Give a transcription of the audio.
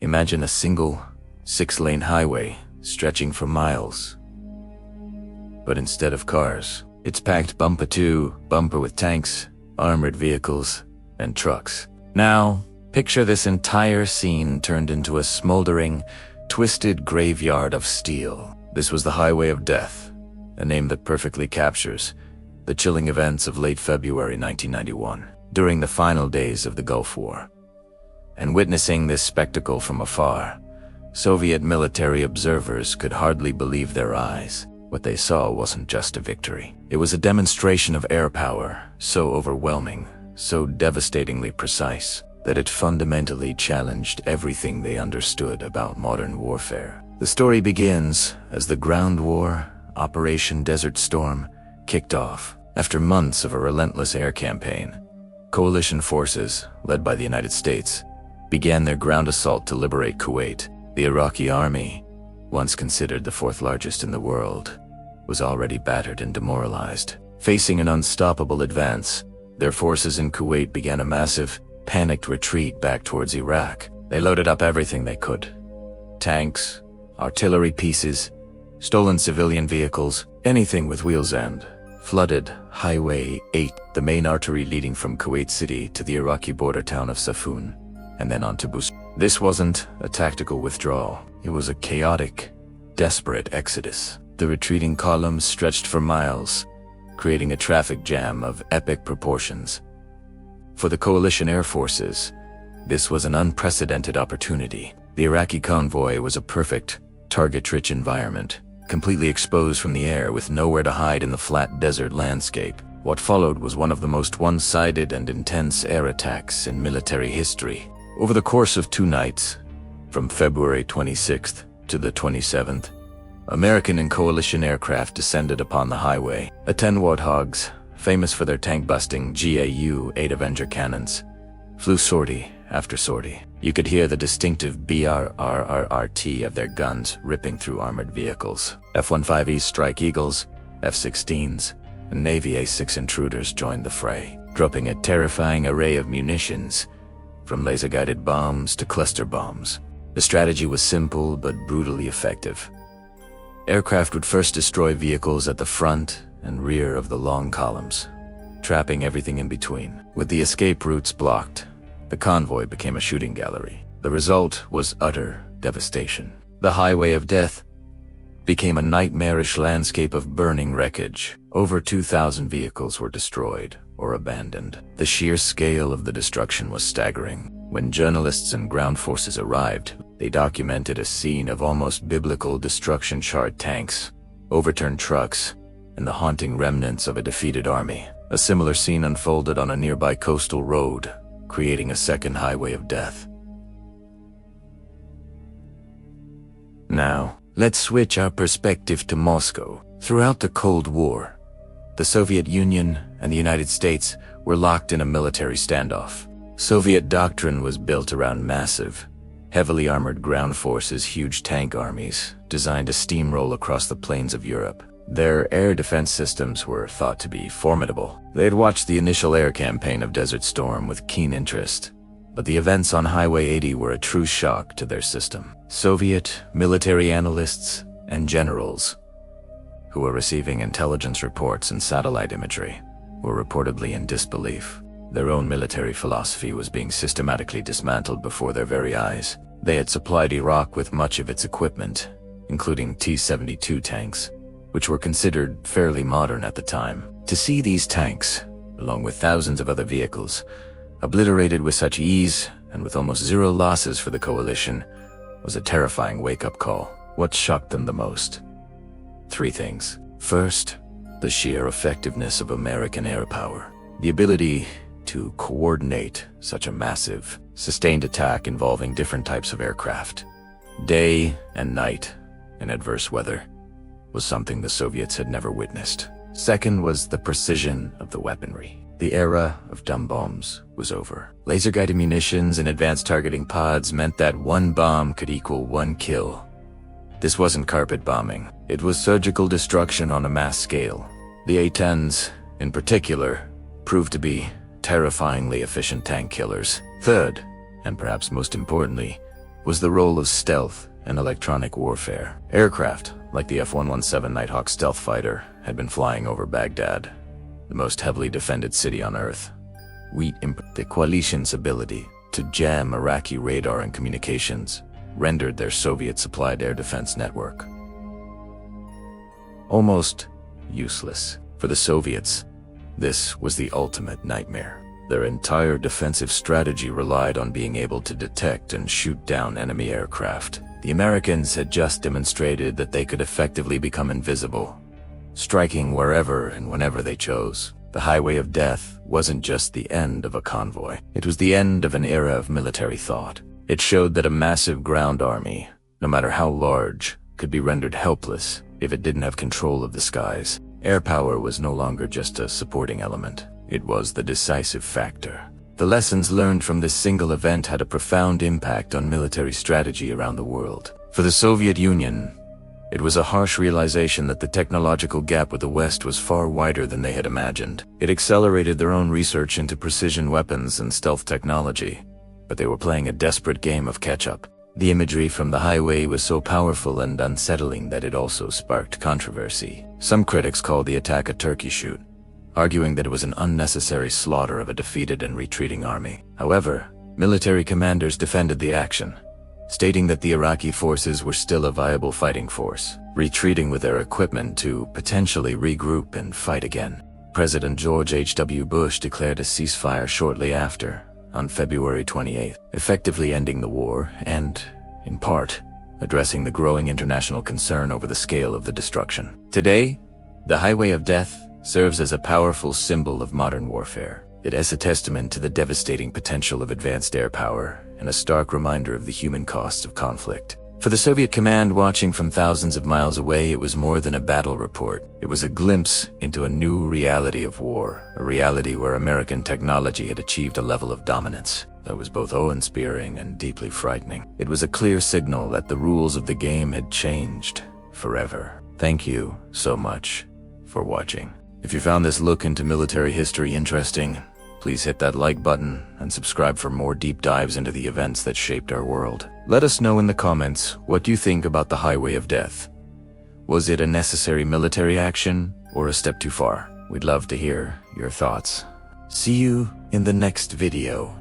Imagine a single, 6-lane highway stretching for miles. But instead of cars, it's packed bumper to bumper with tanks, armored vehicles, and trucks. Now, picture this entire scene turned into a smoldering, twisted graveyard of steel. This was the Highway of Death, a name that perfectly captures the chilling events of late February 1991, during the final days of the Gulf War. And witnessing this spectacle from afar, Soviet military observers could hardly believe their eyes. What they saw wasn't just a victory. It was a demonstration of air power, so overwhelming, so devastatingly precise, that it fundamentally challenged everything they understood about modern warfare. The story begins as the ground war, Operation Desert Storm, kicked off. After months of a relentless air campaign, coalition forces, led by the United States, began their ground assault to liberate Kuwait. The Iraqi army, once considered the fourth largest in the world, was already battered and demoralized. Facing an unstoppable advance, their forces in Kuwait began a massive, panicked retreat back towards Iraq. They loaded up everything they could: tanks, artillery pieces, stolen civilian vehicles, anything with wheels, and flooded Highway 8, the main artery leading from Kuwait City to the Iraqi border town of Safun, and then on to Bus. This wasn't a tactical withdrawal. It was a chaotic, desperate exodus. The retreating columns stretched for miles, creating a traffic jam of epic proportions. For the coalition air forces, this was an unprecedented opportunity. The Iraqi convoy was a perfect, target-rich environment, completely exposed from the air with nowhere to hide in the flat desert landscape. What followed was one of the most one-sided and intense air attacks in military history. Over the course of 2 nights, from February 26th to the 27th, American and coalition aircraft descended upon the highway. A-10 Warthogs, famous for their tank-busting GAU-8 Avenger cannons, flew sortie after sortie. You could hear the distinctive BRRRT of their guns ripping through armored vehicles. F-15E Strike Eagles, F-16s, and Navy A-6 Intruders joined the fray, dropping a terrifying array of munitions, from laser-guided bombs to cluster bombs. The strategy was simple but brutally effective. Aircraft would first destroy vehicles at the front and rear of the long columns, trapping everything in between. With the escape routes blocked, the convoy became a shooting gallery. The result was utter devastation. The Highway of Death became a nightmarish landscape of burning wreckage. Over 2,000 vehicles were destroyed or abandoned. The sheer scale of the destruction was staggering. When journalists and ground forces arrived, they documented a scene of almost biblical destruction: charred tanks, overturned trucks, and the haunting remnants of a defeated army. A similar scene unfolded on a nearby coastal road, creating a second Highway of Death. Now, let's switch our perspective to Moscow. Throughout the Cold War, the Soviet Union and the United States were locked in a military standoff. Soviet doctrine was built around massive, heavily armored ground forces, huge tank armies, designed to steamroll across the plains of Europe. Their air defense systems were thought to be formidable. They had watched the initial air campaign of Desert Storm with keen interest, but the events on Highway 80 were a true shock to their system. Soviet military analysts and generals, who were receiving intelligence reports and satellite imagery, were reportedly in disbelief. Their own military philosophy was being systematically dismantled before their very eyes. They had supplied Iraq with much of its equipment, including T-72 tanks, which were considered fairly modern at the time. To see these tanks, along with thousands of other vehicles, obliterated with such ease and with almost zero losses for the coalition, was a terrifying wake-up call. What shocked them the most? 3 things. First, the sheer effectiveness of American air power. The ability to coordinate such a massive, sustained attack involving different types of aircraft, day and night, in adverse weather, was something the Soviets had never witnessed. Second was the precision of the weaponry. The era of dumb bombs was over. Laser-guided munitions and advanced targeting pods meant that one bomb could equal 1 kill. This wasn't carpet bombing. It was surgical destruction on a mass scale. The A-10s, in particular, proved to be terrifyingly efficient tank killers. Third, and perhaps most importantly, was the role of stealth and electronic warfare. Aircraft, like the F-117 Nighthawk stealth fighter, had been flying over Baghdad, the most heavily defended city on Earth. The coalition's ability to jam Iraqi radar and communications rendered their Soviet-supplied air defense network almost useless. For the Soviets, this was the ultimate nightmare. Their entire defensive strategy relied on being able to detect and shoot down enemy aircraft. The Americans had just demonstrated that they could effectively become invisible, striking wherever and whenever they chose. The Highway of Death wasn't just the end of a convoy. It was the end of an era of military thought. It showed that a massive ground army, no matter how large, could be rendered helpless if it didn't have control of the skies. Air power was no longer just a supporting element. It was the decisive factor. The lessons learned from this single event had a profound impact on military strategy around the world. For the Soviet Union, it was a harsh realization that the technological gap with the West was far wider than they had imagined. It accelerated their own research into precision weapons and stealth technology, but they were playing a desperate game of catch-up. The imagery from the highway was so powerful and unsettling that it also sparked controversy. Some critics called the attack a turkey shoot, arguing that it was an unnecessary slaughter of a defeated and retreating army. However, military commanders defended the action, stating that the Iraqi forces were still a viable fighting force, retreating with their equipment to potentially regroup and fight again. President George H.W. Bush declared a ceasefire shortly after, on February 28th, effectively ending the war and, in part, addressing the growing international concern over the scale of the destruction. Today, the Highway of Death serves as a powerful symbol of modern warfare. It is a testament to the devastating potential of advanced air power and a stark reminder of the human costs of conflict. For the Soviet command watching from thousands of miles away, it was more than a battle report. It was a glimpse into a new reality of war, a reality where American technology had achieved a level of dominance that was both awe-inspiring and deeply frightening. It was a clear signal that the rules of the game had changed forever. Thank you so much for watching. If you found this look into military history interesting, please hit that like button and subscribe for more deep dives into the events that shaped our world. Let us know in the comments what you think about the Highway of Death. Was it a necessary military action or a step too far? We'd love to hear your thoughts. See you in the next video.